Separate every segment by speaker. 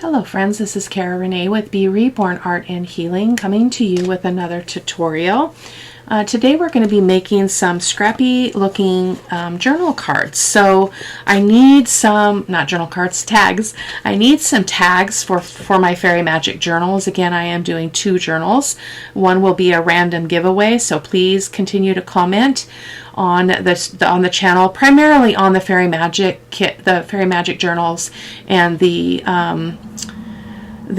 Speaker 1: Hello friends, this is Cara-Renee with B.Reborn Art and Healing, coming to you with another tutorial. Today we're going to be making some scrappy looking journal cards. So I need some, not journal cards, tags. I need some tags for my Fairy Magic journals. Again, I am doing 2 journals. One will be a random giveaway, so please continue to comment on the channel, primarily on the Fairy Magic kit, the Fairy Magic journals, and the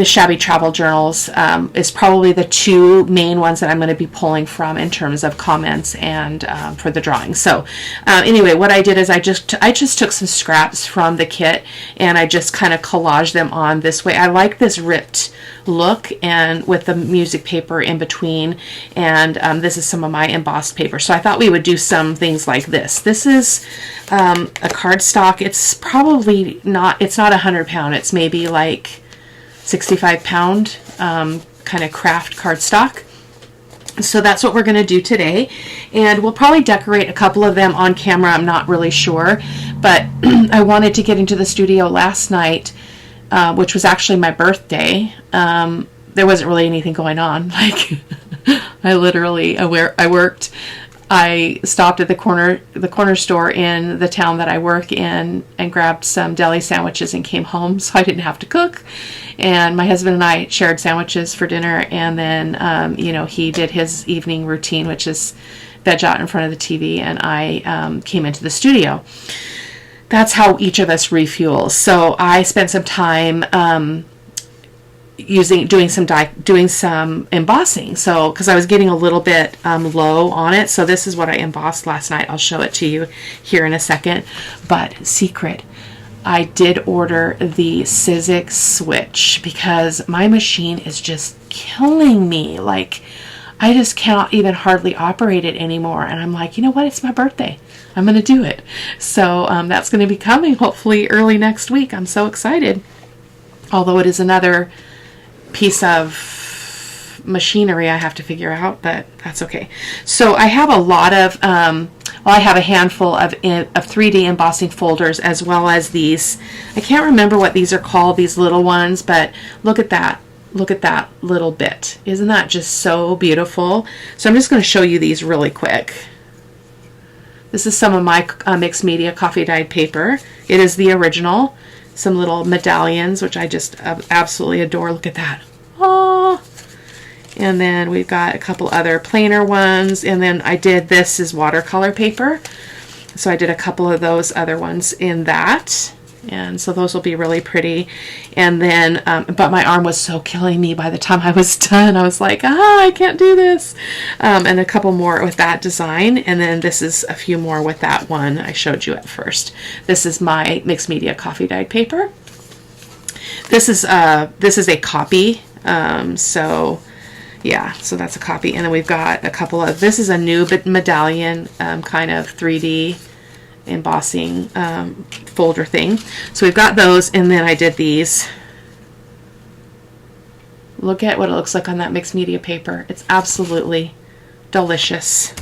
Speaker 1: Shabby Travel journals is probably the 2 main ones that I'm going to be pulling from in terms of comments and for the drawing. So anyway, what I did is I just took some scraps from the kit and I just kind of collaged them on this way. I like this ripped look and with the music paper in between, and this is some of my embossed paper. So I thought we would do some things like this. This is a cardstock. It's probably not, it's not 100-pound. It's maybe like 65-pound kind of craft cardstock. So that's what we're going to do today, and we'll probably decorate a couple of them on camera. I'm not really sure, but I wanted to get into the studio last night, which was actually my birthday. There wasn't really anything going on. Like I worked. I stopped at the corner store in the town that I work in and grabbed some deli sandwiches and came home, so I didn't have to cook. And my husband and I shared sandwiches for dinner, and then he did his evening routine, which is veg out in front of the TV, and I came into the studio. That's how each of us refuels. So I spent some time doing some embossing, so because I was getting a little bit low on it. So this is what I embossed last night. I'll show it to you here in a second. But secret, I did order the Sizzix switch because my machine is just killing me. Like I just cannot even hardly operate it anymore, and I'm like, you know what, it's my birthday, I'm gonna do it. So that's going to be coming hopefully early next week. I'm so excited, although it is another piece of machinery I have to figure out, but that's okay. So I have a lot of I have a handful of 3D embossing folders, as well as these, I can't remember what these are called, these little ones, but look at that little bit. Isn't that just so beautiful? So I'm just going to show you these really quick. This is some of my mixed media coffee dyed paper. It is the original. Some little medallions, which I just absolutely adore. Look at that. Oh, and then we've got a couple other plainer ones, and then this is watercolor paper, so I did a couple of those other ones in that, and so those will be really pretty. And then but my arm was so killing me by the time I was done. I was like, I can't do this. And a couple more with that design, and then this is a few more with that one I showed you at first. This is my mixed media coffee dyed paper. This is a copy, so yeah, so that's a copy. And then we've got a couple of, this is a new medallion kind of 3D embossing folder thing. So we've got those, and then I did these. Look at what it looks like on that mixed media paper. It's absolutely delicious.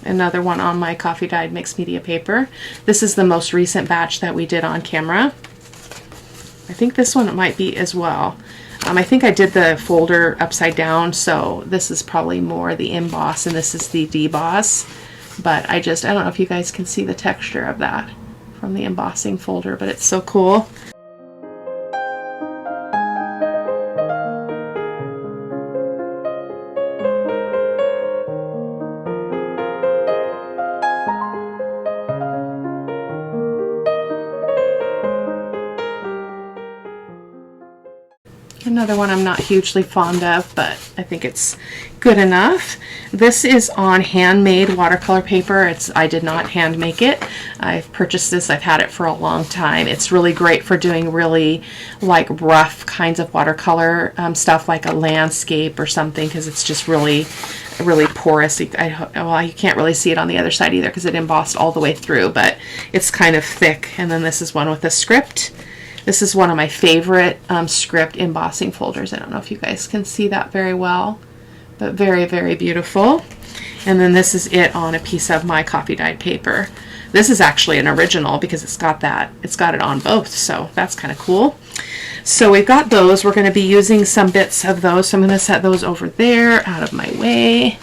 Speaker 1: Another one on my coffee dyed mixed media paper. This is the most recent batch that we did on camera. I think this one might be as well. I think I did the folder upside down, so this is probably more the emboss and this is the deboss. But I don't know if you guys can see the texture of that from the embossing folder, but it's so cool. Another one I'm not hugely fond of, but I think it's good enough. This is on handmade watercolor paper. I did not hand make it. I've purchased this. I've had it for a long time. It's really great for doing really like rough kinds of watercolor stuff, like a landscape or something, because it's just really porous. Well, you can't really see it on the other side either because it embossed all the way through, but it's kind of thick. And then this is one with a script. This is one of my favorite script embossing folders. I don't know if you guys can see that very well, but very, very beautiful. And then this is it on a piece of my coffee dyed paper. This is actually an original because it's got it on both, so that's kind of cool. So we've got those. We're going to be using some bits of those, so I'm going to set those over there out of my way.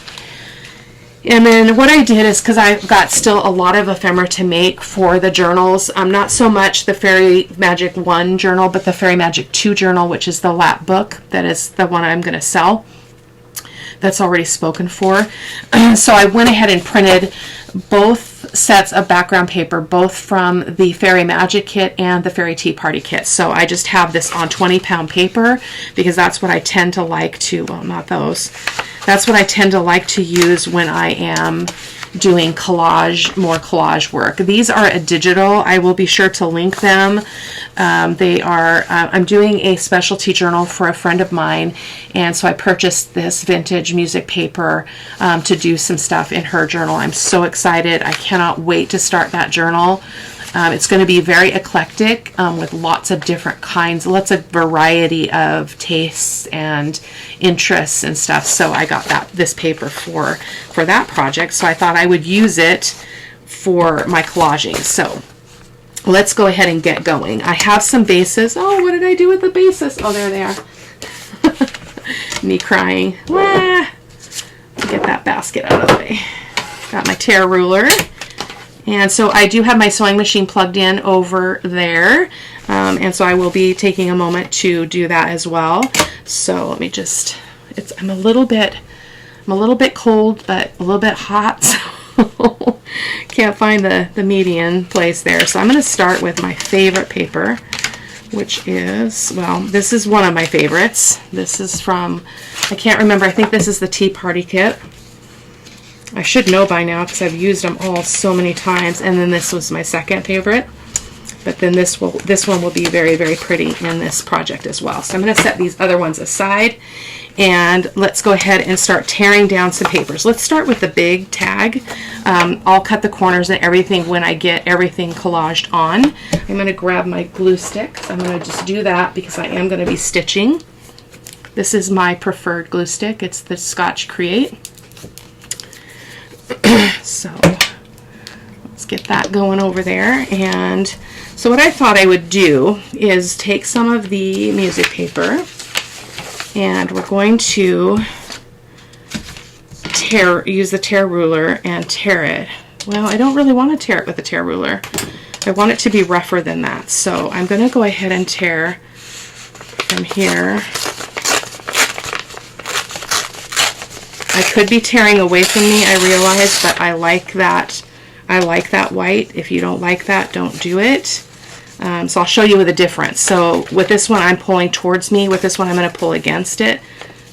Speaker 1: And then what I did is, because I've got still a lot of ephemera to make for the journals, not so much the Fairy Magic 1 journal, but the Fairy Magic 2 journal, which is the lap book. That is the one I'm going to sell. That's already spoken for. So I went ahead and printed both sets of background paper, both from the Fairy Magic kit and the Fairy Tea Party kit. So I just have this on 20-pound paper because that's what I tend to like to, well, not those. That's what I tend to like to use when I am doing more collage work. These are a digital. I will be sure to link them. They are, I'm doing a specialty journal for a friend of mine, and so I purchased this vintage music paper to do some stuff in her journal. I'm so excited. I cannot wait to start that journal. It's going to be very eclectic with lots of different kinds, lots of variety of tastes and interests and stuff. So I got this paper for that project. So I thought I would use it for my collaging. So let's go ahead and get going. I have some bases. Oh, what did I do with the bases? Oh, there they are. Me crying. Wah! Get that basket out of the way. Got my tear ruler. And so I do have my sewing machine plugged in over there, and so I will be taking a moment to do that as well. So let me just, I'm a little bit cold, but a little bit hot, so can't find the median place there. So I'm going to start with my favorite paper, which is, well, this is one of my favorites. This is from, I can't remember, I think this is the Tea Party kit. I should know by now because I've used them all so many times. And then this was my second favorite. But then this one will be very, very pretty in this project as well. So I'm going to set these other ones aside. And let's go ahead and start tearing down some papers. Let's start with the big tag. I'll cut the corners and everything when I get everything collaged on. I'm going to grab my glue stick. I'm going to just do that because I am going to be stitching. This is my preferred glue stick. It's the Scotch Create. So let's get that going over there. And so what I thought I would do is take some of the music paper and we're going to use the tear ruler and tear it. Well, I don't really want to tear it with a tear ruler. I want it to be rougher than that. So I'm going to go ahead and tear from here. I could be tearing away from me, I realize, but I like that. I like that white. If you don't like that, don't do it. So I'll show you the difference. So with this one, I'm pulling towards me. With this one, I'm going to pull against it.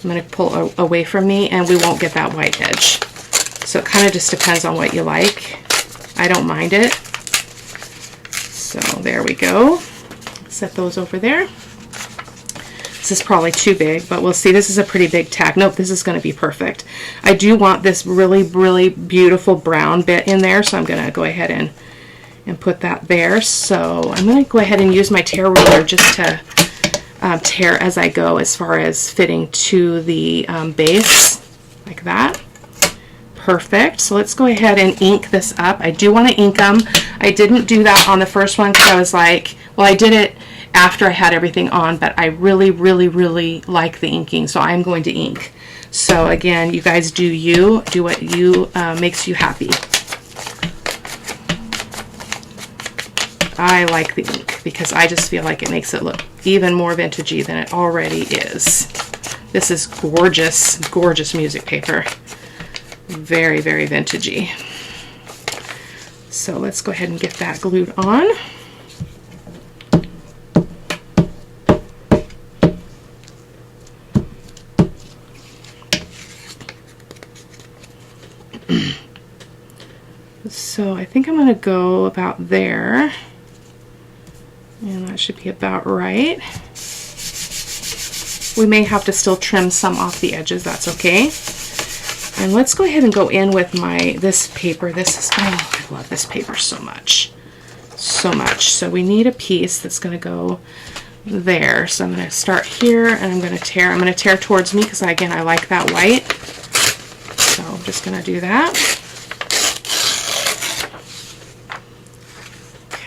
Speaker 1: I'm going to pull away from me, and we won't get that white edge. So it kind of just depends on what you like. I don't mind it. So there we go. Set those over there. This is probably too big, but we'll see. This is a pretty big tag. Nope, this is going to be perfect. I do want this really, really beautiful brown bit in there, so I'm going to go ahead and put that there. So I'm going to go ahead and use my tear ruler just to tear as I go as far as fitting to the base, like that. Perfect. So let's go ahead and ink this up. I do want to ink them. I didn't do that on the first one because I was like, well, I did it after I had everything on, but I really, really, really like the inking, so I'm going to ink. So again, you guys do what you makes you happy. I like the ink because I just feel like it makes it look even more vintagey than it already is. This is gorgeous, gorgeous music paper. Very, very vintagey. So let's go ahead and get that glued on. So I think I'm going to go about there, and that should be about right. We may have to still trim some off the edges, that's okay. And let's go ahead and go in with this paper. This is, oh, I love this paper so much. so much. So we need a piece that's going to go there. So I'm going to start here, and I'm going to tear. I'm going to tear towards me because, again, I like that white. So I'm just going to do that.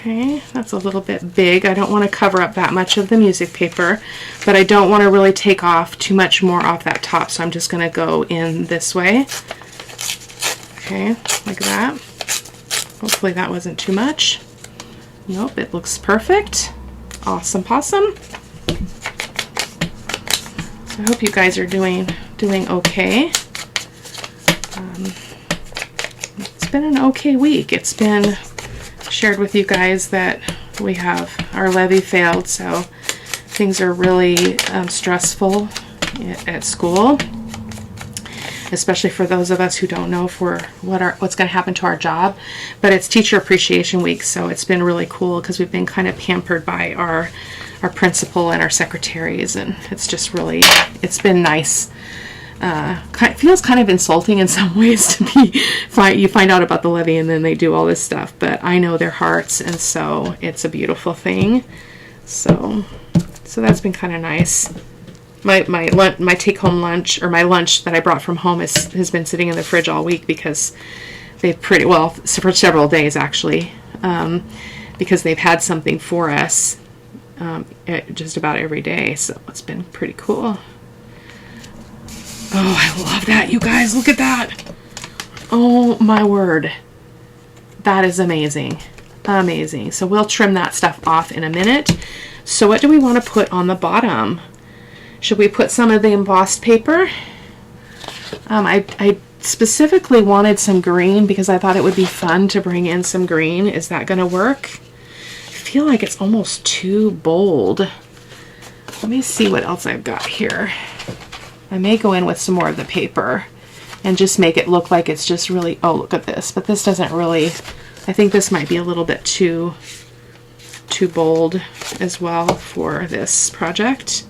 Speaker 1: Okay, that's a little bit big. I don't want to cover up that much of the music paper, but I don't want to really take off too much more off that top, so I'm just going to go in this way. Okay, like that. Hopefully that wasn't too much. Nope, it looks perfect. Awesome possum. So I hope you guys are doing okay. It's been an okay week. It's been shared with you guys that we have our levy failed, so things are really stressful at school, especially for those of us who don't know what's going to happen to our job. But it's Teacher Appreciation Week, so it's been really cool because we've been kind of pampered by our principal and our secretaries, and it's just really, it's been nice. It feels kind of insulting in some ways to you find out about the levy and then they do all this stuff, but I know their hearts, and so it's a beautiful thing. So that's been kind of nice. My take-home lunch, or my lunch that I brought from home, has been sitting in the fridge all week because they've for several days actually, because they've had something for us just about every day. So it's been pretty cool. Oh, I love that, you guys. Look at that. Oh, my word. That is amazing. Amazing. So we'll trim that stuff off in a minute. So what do we want to put on the bottom? Should we put some of the embossed paper? I specifically wanted some green because I thought it would be fun to bring in some green. Is that going to work? I feel like it's almost too bold. Let me see what else I've got here. I may go in with some more of the paper and just make it look like it's just really, oh, look at this. But this doesn't really, I think this might be a little bit too bold as well for this project.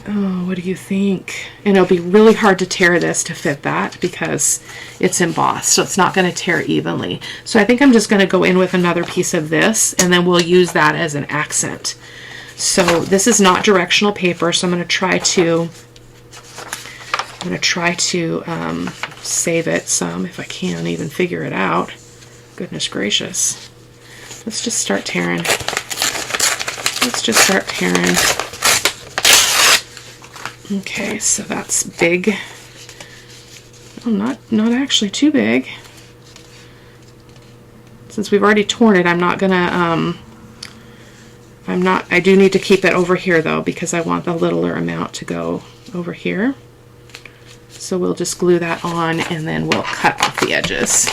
Speaker 1: Oh, what do you think? And it'll be really hard to tear this to fit that because it's embossed, so it's not going to tear evenly. So I think I'm just going to go in with another piece of this, and then we'll use that as an accent. So this is not directional paper, so I'm going to try to save it some if I can even figure it out. Goodness gracious. Let's just start tearing. Let's just start tearing. Okay, so that's big. Oh, not actually too big. Since we've already torn it, I'm not gonna I do need to keep it over here though, because I want the littler amount to go over here. So we'll just glue that on and then we'll cut off the edges.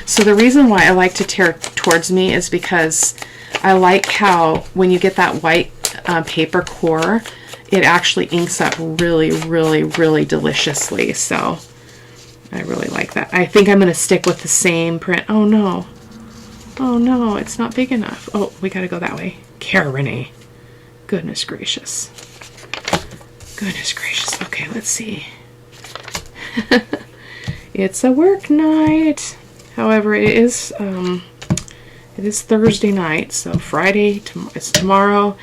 Speaker 1: So the reason why I like to tear towards me is because I like how when you get that white paper core, it actually inks up really, really, really deliciously. So I really like that. I think I'm going to stick with the same print. Oh no. Oh no, it's not big enough. Oh, we got to go that way. Cara-Renee. Goodness gracious. Goodness gracious. Okay, let's see. It's a work night. However, it is Thursday night, so Friday is tomorrow.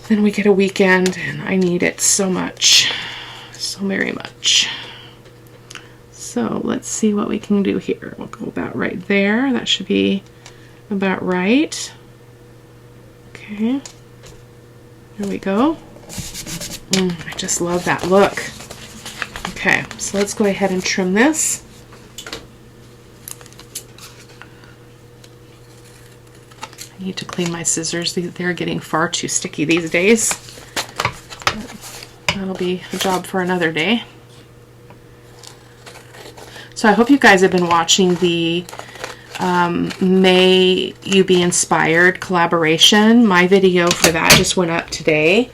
Speaker 1: Then we get a weekend, and I need it so much. So very much. So let's see what we can do here. We'll go about right there. That should be about right. Okay. There we go. I just love that look. Okay, so let's go ahead and trim this. I need to clean my scissors. They're getting far too sticky these days. That'll be a job for another day. So I hope you guys have been watching the May You Be Inspired collaboration. My video for that just went up today,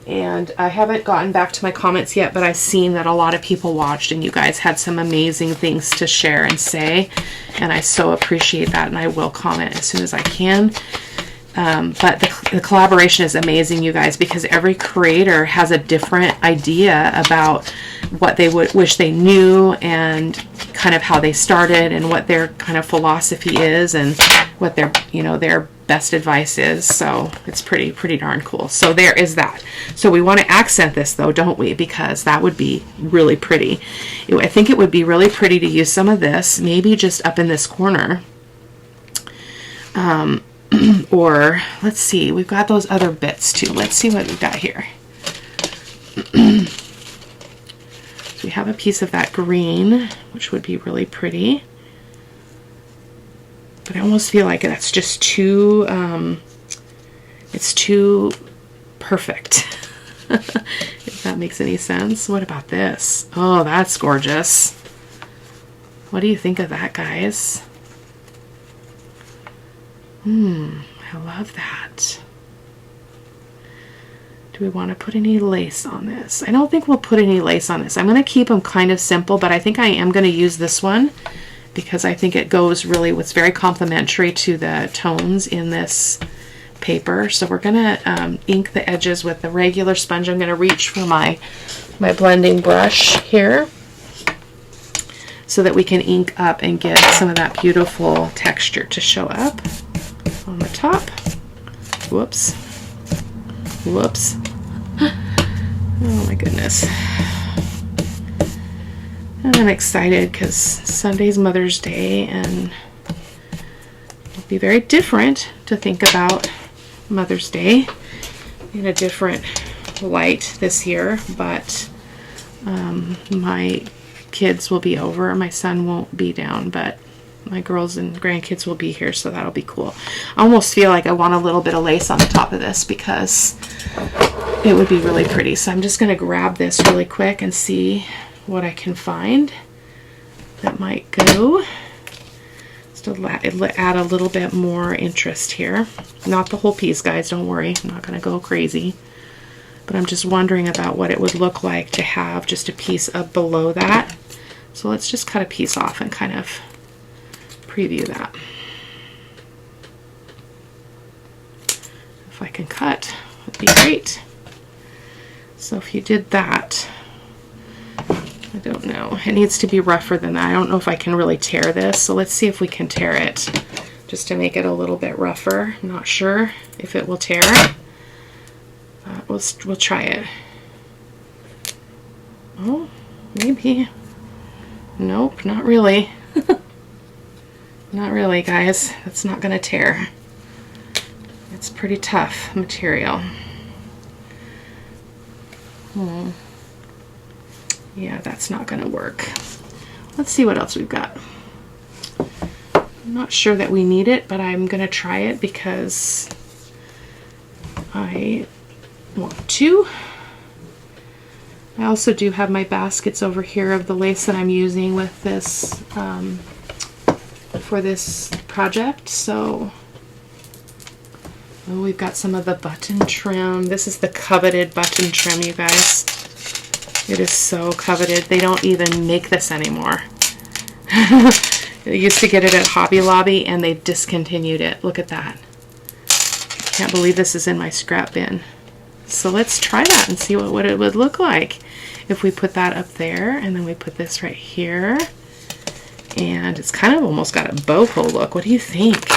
Speaker 1: and I haven't gotten back to my comments yet, but I've seen that a lot of people watched and you guys had some amazing things to share and say, and I so appreciate that, and I will comment as soon as I can. But the collaboration is amazing, you guys, because every creator has a different idea about what they would wish they knew, and kind of how they started and what their kind of philosophy is and what their, you know, their best advice is. So it's pretty darn cool. So there is that. So we want to accent this though, don't we? Because that would be really pretty. I think it would be really pretty to use some of this, maybe just up in this corner. Or let's see, we've got those other bits too. Let's see what we've got here. So we have a piece of that green, which would be really pretty. But I almost feel like that's just too, it's too perfect. If that makes any sense. What about this? Oh, that's gorgeous. What do you think of that, guys? I love that. Do we want to put any lace on this? I don't think we'll put any lace on this. I'm going to keep them kind of simple, but I think I am going to use this one because I think it goes really, it's very complementary to the tones in this paper. So we're going to ink the edges with the regular sponge. I'm going to reach for my blending brush here so that we can ink up and get some of that beautiful texture to show up on the top. Whoops. Whoops. Oh my goodness. And I'm excited because Sunday's Mother's Day and it'll be very different to think about Mother's Day in a different light this year, but my kids will be over. My son won't be down, but my girls and grandkids will be here, so that'll be cool. I almost feel like I want a little bit of lace on the top of this because it would be really pretty. So I'm just going to grab this really quick and see what I can find that might go. Just to add a little bit more interest here. Not the whole piece, guys, don't worry. I'm not going to go crazy. But I'm just wondering about what it would look like to have just a piece up below that. So let's just cut a piece off and kind of preview that. If I can cut, it'd be great. So if you did that, I don't know. It needs to be rougher than that. I don't know if I can really tear this. So let's see if we can tear it just to make it a little bit rougher. I'm not sure if it will tear. We'll try it. Oh, maybe. Nope, not really. Not really, guys. That's not going to tear. It's pretty tough material. Yeah, that's not going to work. Let's see what else we've got. I'm not sure that we need it, but I'm going to try it because I want to. I also do have my baskets over here of the lace that I'm using with this for this project. So we've got some of the button trim. This is the coveted button trim, you guys. It is so coveted. They don't even make this anymore. I used to get it at Hobby Lobby and they discontinued it. Look at that. I can't believe this is in my scrap bin. So let's try that and see what it would look like if we put that up there and then we put this right here. And it's kind of almost got a boho look. What do you think?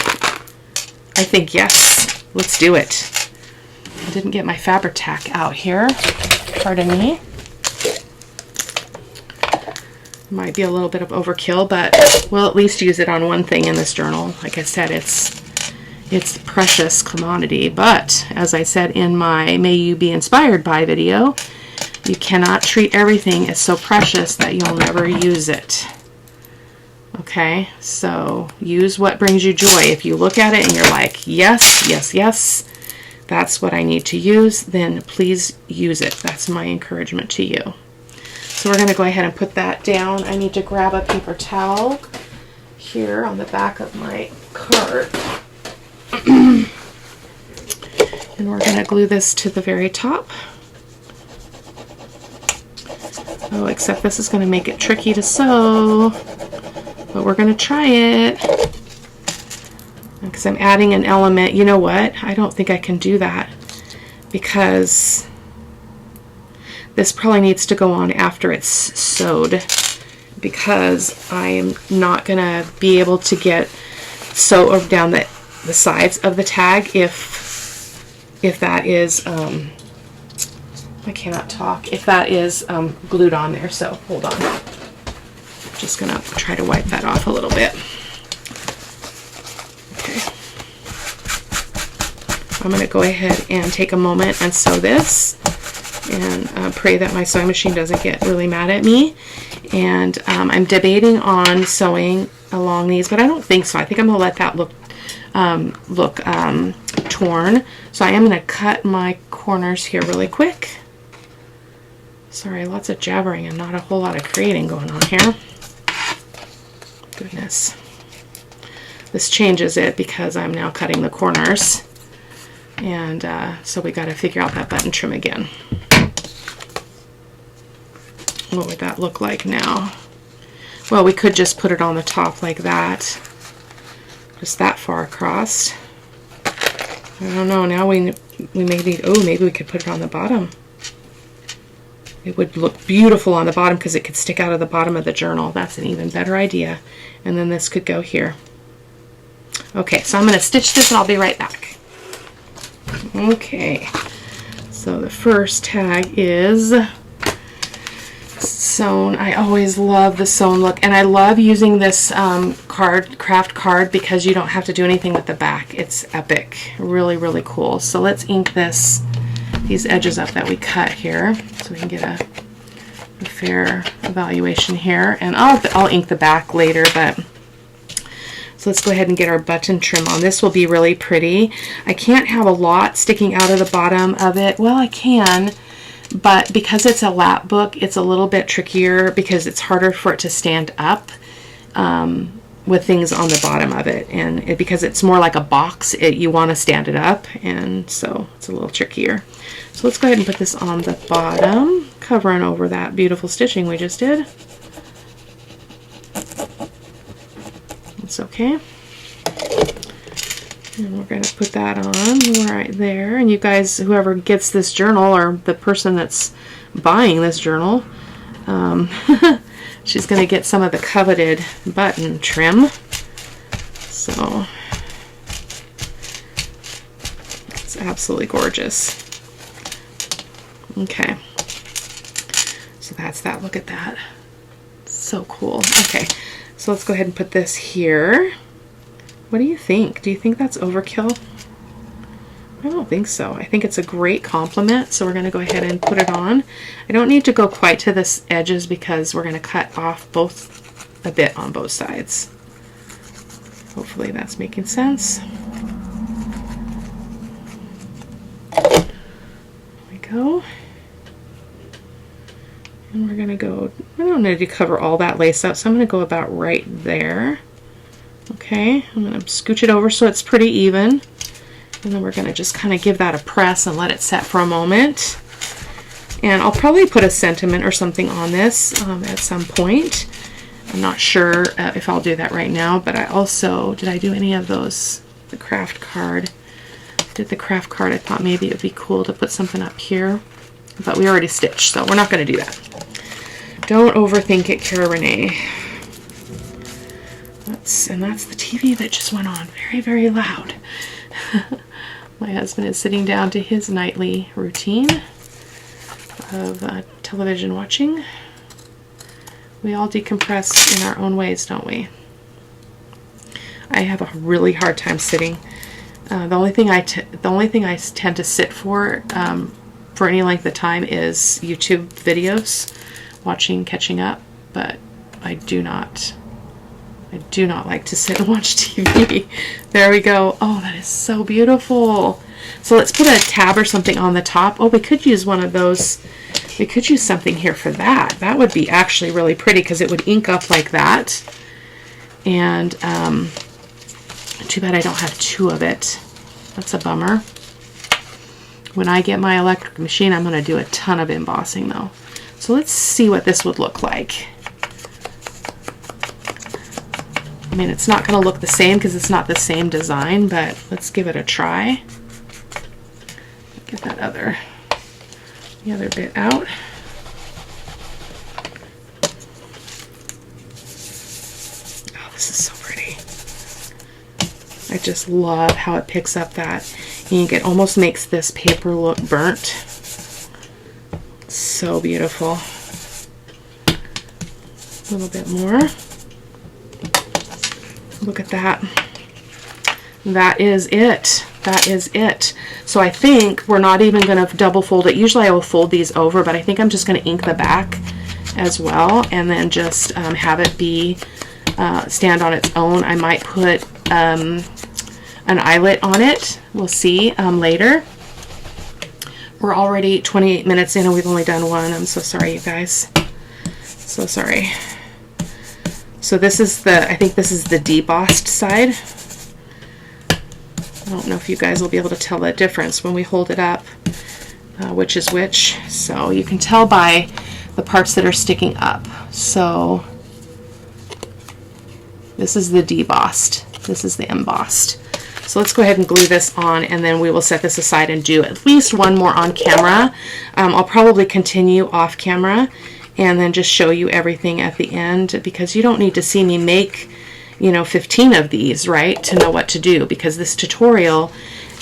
Speaker 1: I think yes. Let's do it. I didn't get my Fabri-Tac out here. Pardon me. Might be a little bit of overkill, but we'll at least use it on one thing in this journal. Like I said, it's precious commodity, but as I said in my May You Be Inspired By video, you cannot treat everything as so precious that you'll never use it. Okay, so use what brings you joy. If you look at it and you're like, yes, yes, yes, that's what I need to use, then please use it. That's my encouragement to you. So we're going to go ahead and put that down. I need to grab a paper towel here on the back of my cart. And we're going to glue this to the very top. Oh, except this is going to make it tricky to sew. But we're going to try it. Because I'm adding an element. You know what? I don't think I can do that. Because this probably needs to go on after it's sewed. because I am not going to be able to get sew down the sides of the tag if that is, I cannot talk, if that is glued on there. So hold on. I'm just going to try to wipe that off a little bit. Okay. I'm going to go ahead and take a moment and sew this, and pray that my sewing machine doesn't get really mad at me. And I'm debating on sewing along these, but I don't think so. I think I'm going to let that look torn. So I am going to cut my corners here really quick. Sorry, lots of jabbering and not a whole lot of creating going on here. Goodness. This changes it because I'm now cutting the corners. And so we got to figure out that button trim again. What would that look like now? Well, we could just put it on the top like that. Just that far across. I don't know. Now we may need, oh, maybe we could put it on the bottom. It would look beautiful on the bottom because it could stick out of the bottom of the journal. That's an even better idea. And then this could go here. Okay, so I'm going to stitch this and I'll be right back. Okay, so the first tag is sewn. I always love the sewn look, and I love using this craft card because you don't have to do anything with the back. It's epic. Really, really cool. So let's ink these edges up that we cut here so we can get a fair evaluation here. And I'll ink the back later, but so let's go ahead and get our button trim on. This will be really pretty. I can't have a lot sticking out of the bottom of it. Well, I can, but because it's a lap book, it's a little bit trickier because it's harder for it to stand up with things on the bottom of it. And because it's more like a box, you want to stand it up, and so it's a little trickier. So let's go ahead and put this on the bottom, covering over that beautiful stitching we just did. It's okay. And we're going to put that on right there. And you guys, whoever gets this journal, or the person that's buying this journal, she's going to get some of the coveted button trim. So it's absolutely gorgeous. Okay. So that's that. Look at that. So cool. Okay. So let's go ahead and put this here. What do you think? Do you think that's overkill? I don't think so. I think it's a great compliment, so we're going to go ahead and put it on. I don't need to go quite to the edges because we're going to cut off a bit on both sides. Hopefully that's making sense. There we go. And we're going to go, I don't need to cover all that lace up, so I'm going to go about right there. Okay, I'm going to scooch it over so it's pretty even. And then we're going to just kind of give that a press and let it set for a moment. And I'll probably put a sentiment or something on this at some point. I'm not sure if I'll do that right now, but I also, did I do any of those? The craft card. I did the craft card. I thought maybe it would be cool to put something up here. But we already stitched, so we're not going to do that. Don't overthink it, Cara-Renee. And that's the TV that just went on very, very loud. My husband is sitting down to his nightly routine of television watching. We all decompress in our own ways, don't we? I have a really hard time sitting. The only thing I tend to sit for any length of time is YouTube videos, catching up, but I do not like to sit and watch TV. There we go. Oh, that is so beautiful. So let's put a tab or something on the top. Oh, we could use one of those. We could use something here for that. That would be actually really pretty because it would ink up like that. And too bad I don't have two of it. That's a bummer. When I get my electric machine, I'm going to do a ton of embossing though. So let's see what this would look like. I mean, it's not going to look the same because it's not the same design, but let's give it a try. Get that the other bit out. I just love how it picks up that ink. It almost makes this paper look burnt. So beautiful. A little bit more. Look at that. That is it. That is it. So I think we're not even going to double fold it. Usually I will fold these over, but I think I'm just going to ink the back as well, and then just have it be stand on its own. I might put an eyelet on it. We'll see later. We're already 28 minutes in and we've only done one. I'm so sorry, you guys. So sorry. So this is the, I think this is the debossed side. I don't know if you guys will be able to tell the difference when we hold it up, which is which. So you can tell by the parts that are sticking up. So this is the debossed. This is the embossed. So let's go ahead and glue this on, and then we will set this aside and do at least one more on camera. I'll probably continue off camera and then just show you everything at the end, because you don't need to see me make, you know, 15 of these, right, to know what to do, because this tutorial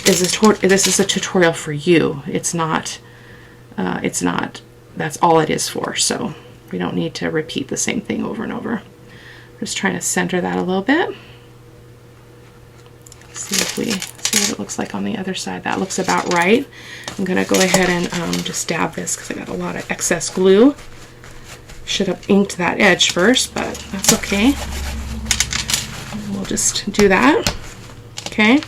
Speaker 1: is this is a tutorial for you. It's not that's all it is for. So we don't need to repeat the same thing over and over. Just trying to center that a little bit. See if we see what it looks like on the other side. That looks about right. I'm gonna go ahead and just dab this because I got a lot of excess glue. Should have inked that edge first, but that's okay. We'll just do that. Okay.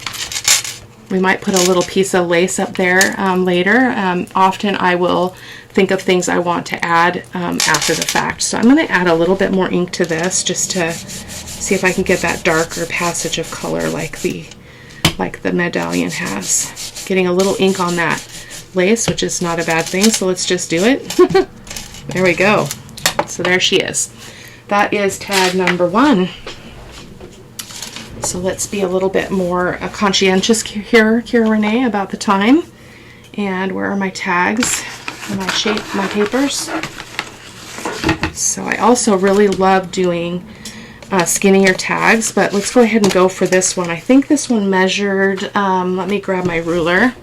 Speaker 1: We might put a little piece of lace up there later. Often I will think of things I want to add after the fact. So I'm going to add a little bit more ink to this just to see if I can get that darker passage of color like the medallion has. Getting a little ink on that lace, which is not a bad thing. So let's just do it. There we go. So there she is. That is tag number 1. So let's be a little bit more conscientious here, Cara-Renee, about the time. And where are my tags? My papers. So I also really love doing skinnier tags, but let's go ahead and go for this one. I think this one measured, let me grab my ruler.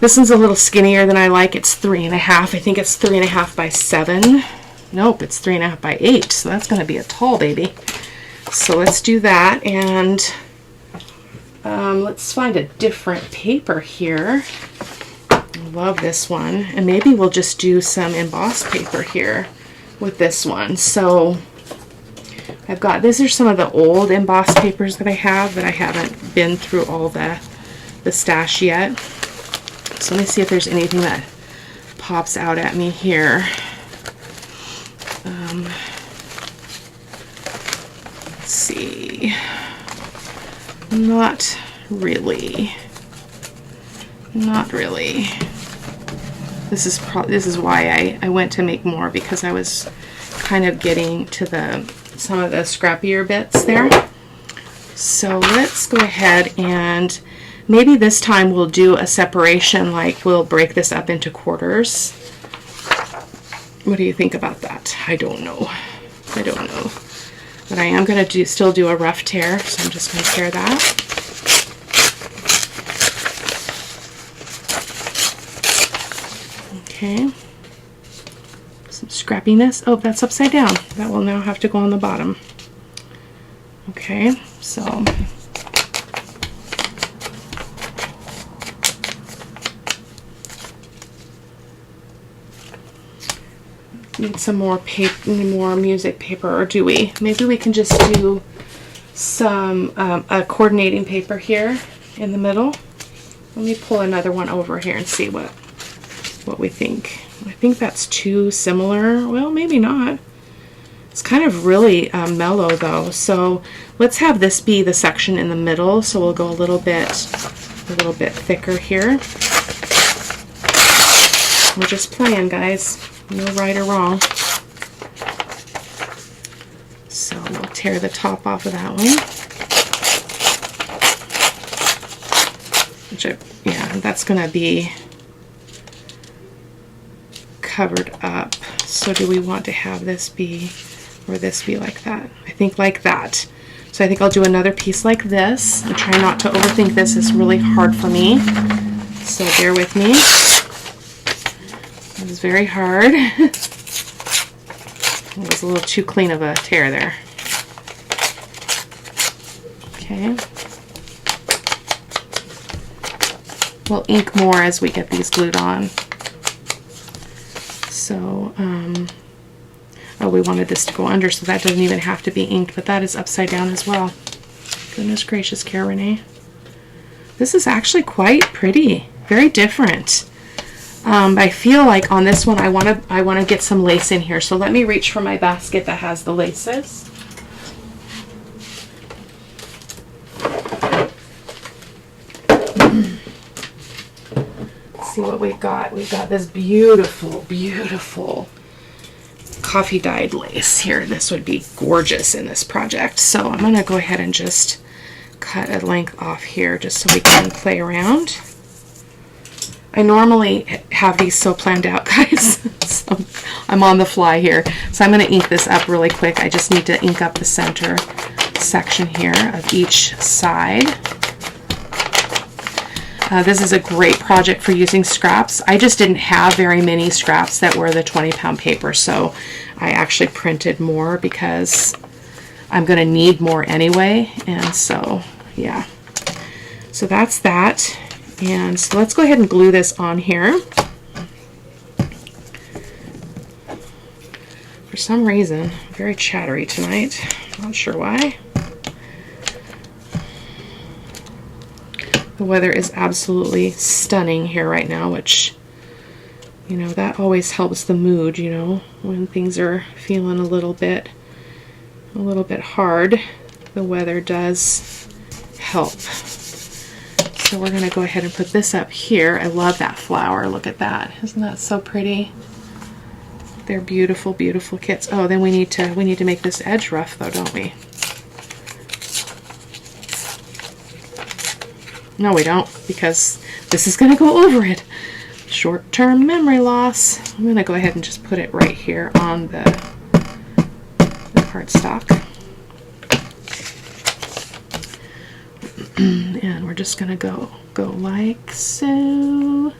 Speaker 1: This one's a little skinnier than I like. It's 3.5. I think it's 3.5 by 7. Nope, it's 3.5 by 8. So that's going to be a tall baby. So let's do that, and let's find a different paper here. I love this one, and maybe we'll just do some embossed paper here with this one. So I've got, these are some of the old embossed papers that I have that I haven't been through all the stash yet. So let me see if there's anything that pops out at me here. Let's see. Not really. Not really. This is why I went to make more, because I was kind of getting to some of the scrappier bits there. So let's go ahead and maybe this time we'll do a separation, like we'll break this up into quarters. What do you think about that? I don't know. I don't know. But I am going to still do a rough tear, so I'm just going to tear that. Okay. Some scrappiness. Oh, that's upside down. That will now have to go on the bottom. Okay, so need some more paper, more music paper, or do we? Maybe we can just do some a coordinating paper here in the middle. Let me pull another one over here and see what we think. I think that's too similar. Well, maybe not. It's kind of really mellow though. So let's have this be the section in the middle. So we'll go a little bit thicker here. We're just playing, guys. No right or wrong. So we'll tear the top off of that one. Yeah, that's going to be covered up. So do we want to have this be or this be like that? I think like that. So I think I'll do another piece like this. I'm trying not to overthink this. It's really hard for me, so bear with me. It was very hard. It was a little too clean of a tear there. Okay. We'll ink more as we get these glued on. So, oh, we wanted this to go under, so that doesn't even have to be inked, but that is upside down as well. Goodness gracious, Cara-Renee. This is actually quite pretty, very different. I feel like on this one I want to get some lace in here. So let me reach for my basket that has the laces. See what we've got. We've got this beautiful, beautiful coffee dyed lace here. This would be gorgeous in this project. So I'm going to go ahead and just cut a length off here just so we can play around. I normally have these so planned out, guys. So I'm on the fly here. So I'm going to ink this up really quick. I just need to ink up the center section here of each side. This is a great project for using scraps. I just didn't have very many scraps that were the 20-pound paper, so I actually printed more because I'm going to need more anyway. And so, yeah. So that's that. And so let's go ahead and glue this on here. For some reason, I'm very chattery tonight. Not sure why. The weather is absolutely stunning here right now, which, you know, that always helps the mood, you know, when things are feeling a little bit hard. The weather does help. So we're going to go ahead and put this up here. I love that flower. Look at that. Isn't that so pretty? They're beautiful, beautiful kits. Oh, then we need to make this edge rough though, don't we? No, we don't, because this is going to go over it. Short-term memory loss. I'm going to go ahead and just put it right here on the cardstock. And we're just going to go like so.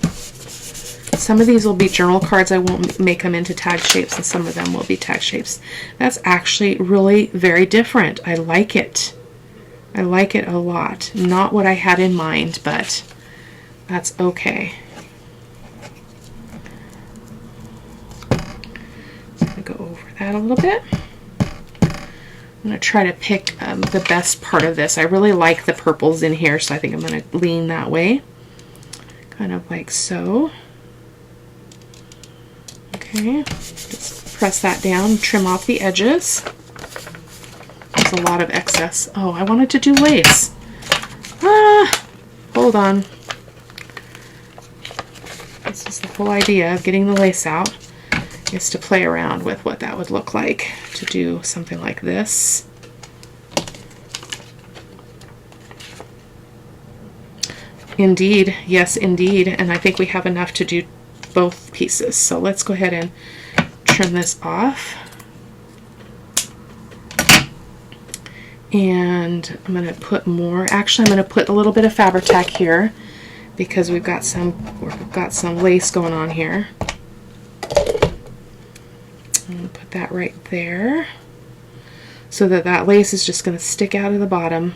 Speaker 1: Some of these will be journal cards. I won't make them into tag shapes, and some of them will be tag shapes. That's actually really very different. I like it. I like it a lot. Not what I had in mind, but that's okay. I'm going to go over that a little bit. I'm going to try to pick the best part of this. I really like the purples in here, so I think I'm going to lean that way. Kind of like so. Okay, just press that down, trim off the edges. There's a lot of excess. Oh, I wanted to do lace. Hold on. This is the whole idea of getting the lace out, is to play around with what that would look like to do something like this. Indeed, yes indeed, and I think we have enough to do both pieces. So let's go ahead and trim this off. And I'm going to put more, actually I'm going to put a little bit of Fabri-Tac here because we've got some lace going on here. I'm going to put that right there so that that lace is just going to stick out of the bottom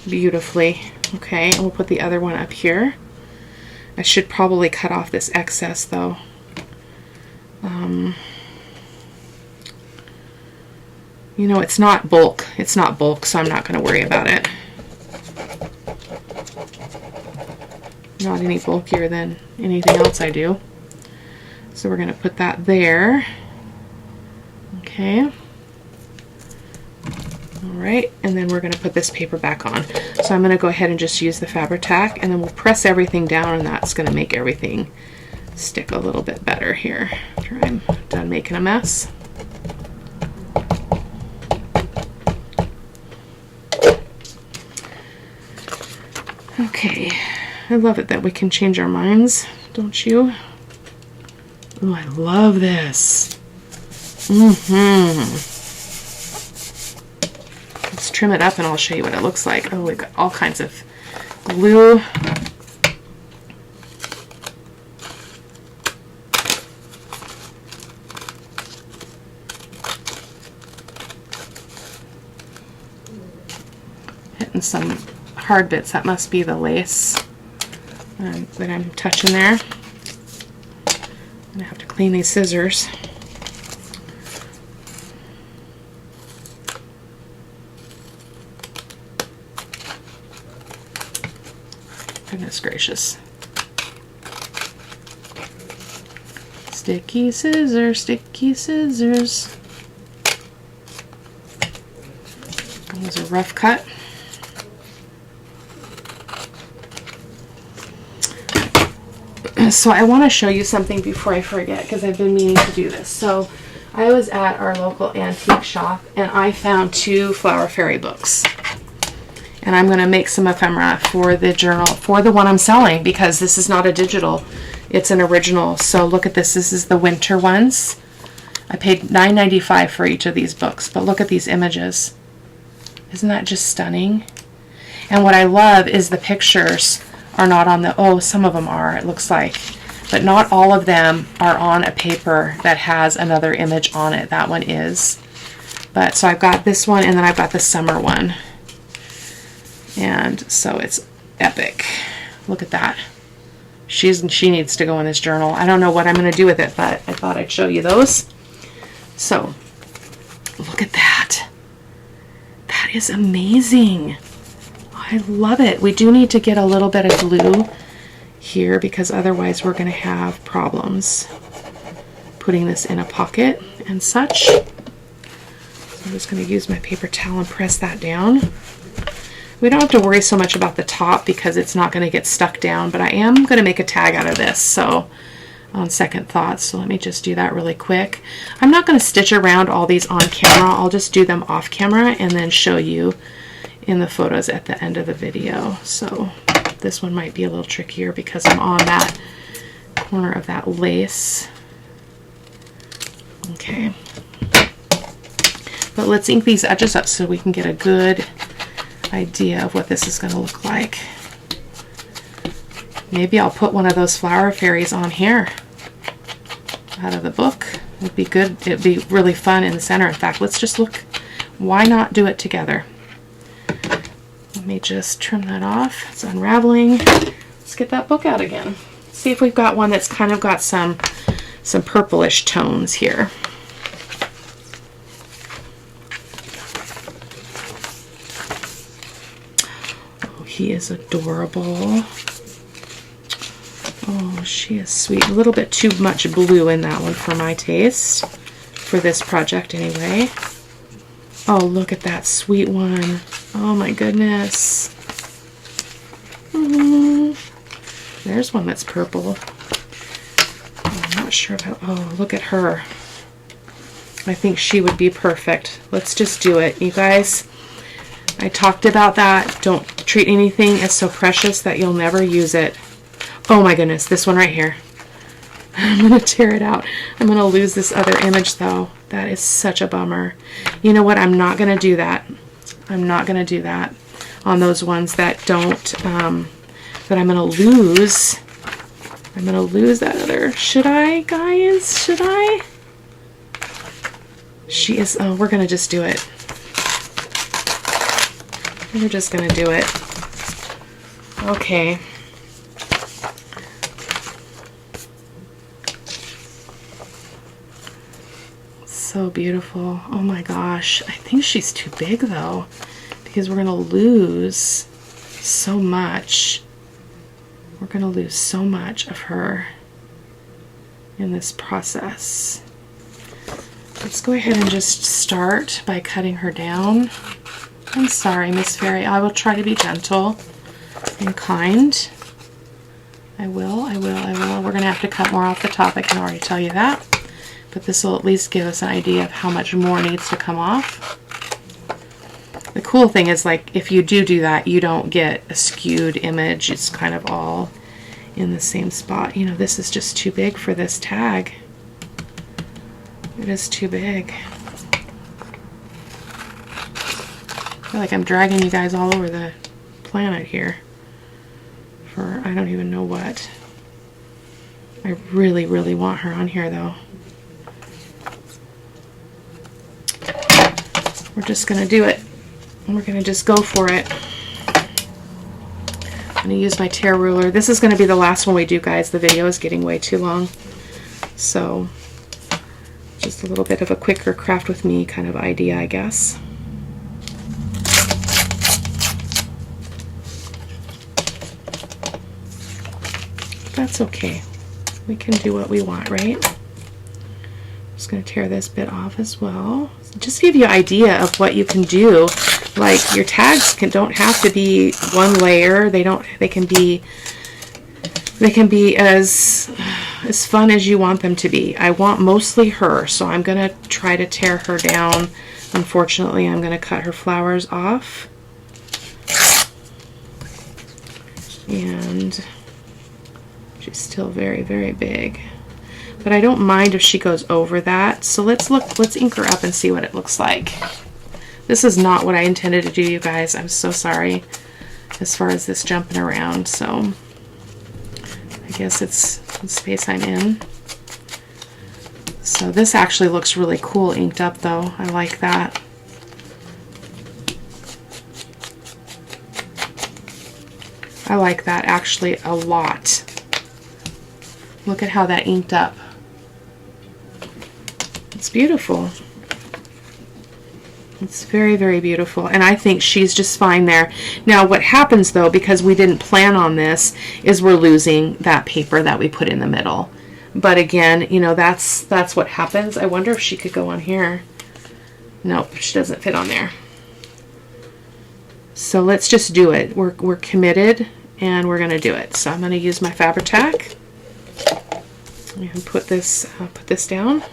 Speaker 1: beautifully. Okay, and we'll put the other one up here. I should probably cut off this excess though. You know, it's not bulk. It's not bulk, so I'm not going to worry about it. Not any bulkier than anything else I do. So we're going to put that there. Okay. Alright, and then we're going to put this paper back on. So I'm going to go ahead and just use the Fabri-Tac, and then we'll press everything down, and that's going to make everything stick a little bit better here after I'm done making a mess. Okay, I love it that we can change our minds, don't you? Oh, I love this. Let's trim it up and I'll show you what it looks like. Oh, we've got all kinds of glue. Hitting some hard bits. That must be the lace that I'm touching there. I'm gonna have to clean these scissors. Goodness gracious. Sticky scissors, sticky scissors. That was a rough cut. So I want to show you something before I forget, because I've been meaning to do this. So I was at our local antique shop and I found 2 Flower Fairy books. And I'm going to make some ephemera for the journal, for the one I'm selling, because this is not a digital, it's an original. So look at this. This is the winter ones. I paid $9.95 for each of these books, but look at these images. Isn't that just stunning? And what I love is the pictures are not on the, oh, some of them are, it looks like, but not all of them are on a paper that has another image on it. That one is. But so I've got this one, and then I've got the summer one. And so it's epic. Look at that. She needs to go in this journal. I don't know what I'm going to do with it, but I thought I'd show you those. So look at that. That is amazing. I love it. We do need to get a little bit of glue here because otherwise we're going to have problems putting this in a pocket and such. So I'm just going to use my paper towel and press that down. We don't have to worry so much about the top because it's not going to get stuck down, but I am going to make a tag out of this, so on second thoughts. So let me just do that really quick. I'm not going to stitch around all these on camera. I'll just do them off camera and then show you in the photos at the end of the video. So this one might be a little trickier because I'm on that corner of that lace. Okay. But let's ink these edges up so we can get a good idea of what this is going to look like. Maybe I'll put one of those flower fairies on here out of the book. It'd be good. It'd be really fun in the center. In fact, let's just look. Why not do it together? Let me just trim that off. It's unraveling. Let's get that book out again. See if we've got one that's kind of got some purplish tones here. Oh, he is adorable. Oh, she is sweet. A little bit too much blue in that one for my taste, for this project anyway. Oh, look at that sweet one. Oh my goodness. There's one that's purple. I'm not sure about, oh, look at her. I think she would be perfect. Let's just do it, you guys. I talked about that. Don't treat anything as so precious that you'll never use it. Oh my goodness, this one right here. I'm going to tear it out. I'm going to lose this other image though. That is such a bummer. You know what? I'm not going to do that. I'm not going to do that on those ones that don't, that I'm going to lose. I'm going to lose that other. Should I, guys? Should I? She is, oh, we're going to just do it. We're just going to do it. Okay. So beautiful. Oh my gosh. I think she's too big though, because we're going to lose so much. We're going to lose so much of her in this process. Let's go ahead and just start by cutting her down. I'm sorry, Miss Fairy. I will try to be gentle and kind. I will. We're going to have to cut more off the top. I can already tell you that. But this will at least give us an idea of how much more needs to come off. The cool thing is, like, if you do that, you don't get a skewed image. It's kind of all in the same spot. You know, this is just too big for this tag. It is too big. I feel like I'm dragging you guys all over the planet here for I don't even know what. I really, really want her on here though. We're just gonna do it. We're gonna just go for it. I'm gonna use my tear ruler. This is gonna be the last one we do, guys. The video is getting way too long. So just a little bit of a quicker craft with me kind of idea, I guess. That's okay. We can do what we want, right? I'm just going to tear this bit off as well. Just to give you an idea of what you can do. Like your tags don't have to be one layer. They can be as fun as you want them to be. I want mostly her, so I'm going to try to tear her down. Unfortunately, I'm going to cut her flowers off. And she's still very, very big. But I don't mind if she goes over that. So let's ink her up and see what it looks like. This is not what I intended to do, you guys. I'm so sorry as far as this jumping around. So I guess it's the space I'm in. So this actually looks really cool inked up though. I like that. I like that actually a lot. Look at how that inked up. It's beautiful. It's very, very beautiful. And I think she's just fine there. Now what happens though, because we didn't plan on this, is we're losing that paper that we put in the middle. But again, you know, that's what happens. I wonder if she could go on here. Nope, she doesn't fit on there. So let's just do it. We're committed and we're gonna do it. So I'm gonna use my Fabri-Tac and put this down.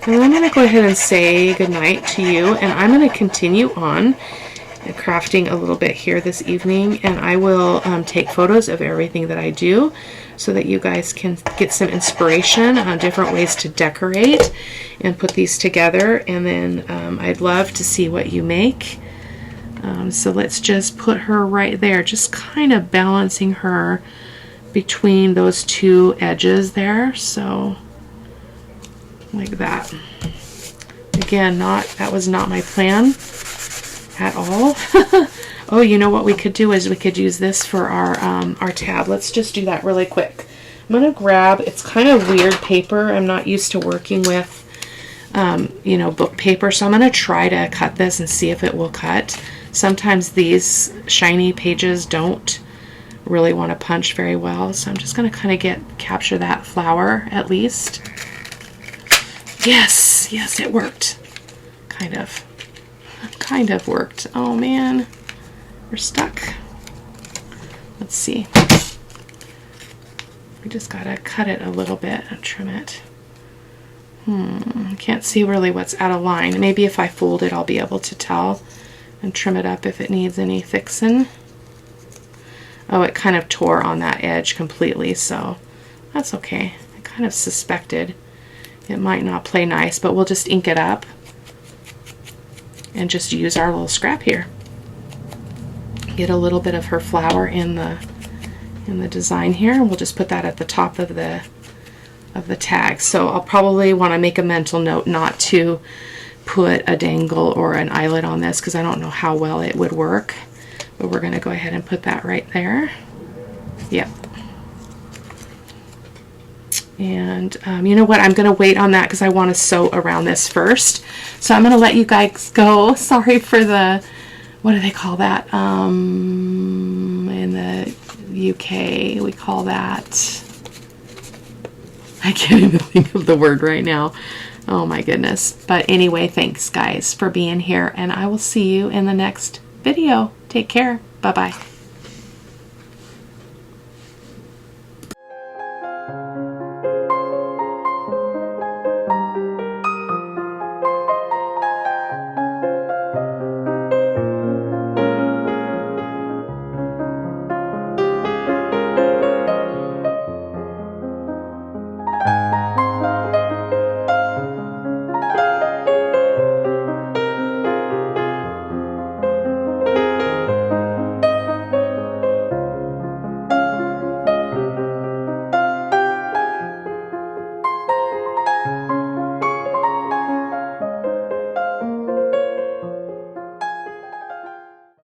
Speaker 1: And I'm going to go ahead and say goodnight to you, and I'm going to continue on crafting a little bit here this evening, and I will take photos of everything that I do so that you guys can get some inspiration on different ways to decorate and put these together, and then I'd love to see what you make. So let's just put her right there, just kind of balancing her between those two edges there, so like that. Again, that was not my plan at all. Oh, you know what we could do is we could use this for our tab. Let's just do that really quick. I'm gonna grab, it's kind of weird paper. I'm not used to working with you know, book paper, so I'm gonna try to cut this and see if it will cut. Sometimes these shiny pages don't really want to punch very well, so I'm just going to kind of capture that flower at least. Yes, yes, it worked. Kind of worked. Oh man, we're stuck. Let's see. We just gotta cut it a little bit and trim it. I can't see really what's out of line. Maybe if I fold it, I'll be able to tell and trim it up if it needs any fixing. Oh, it kind of tore on that edge completely, so that's okay. I kind of suspected it might not play nice, but we'll just ink it up and just use our little scrap here. Get a little bit of her flower in the design here, and we'll just put that at the top of the tag. So I'll probably want to make a mental note not to put a dangle or an eyelet on this because I don't know how well it would work. But we're going to go ahead and put that right there. Yep. And you know what? I'm going to wait on that because I want to sew around this first. So I'm going to let you guys go. Sorry for the, what do they call that? In the UK, we call that, I can't even think of the word right now. Oh my goodness. But anyway, thanks guys for being here, and I will see you in the next video. Take care. Bye-bye.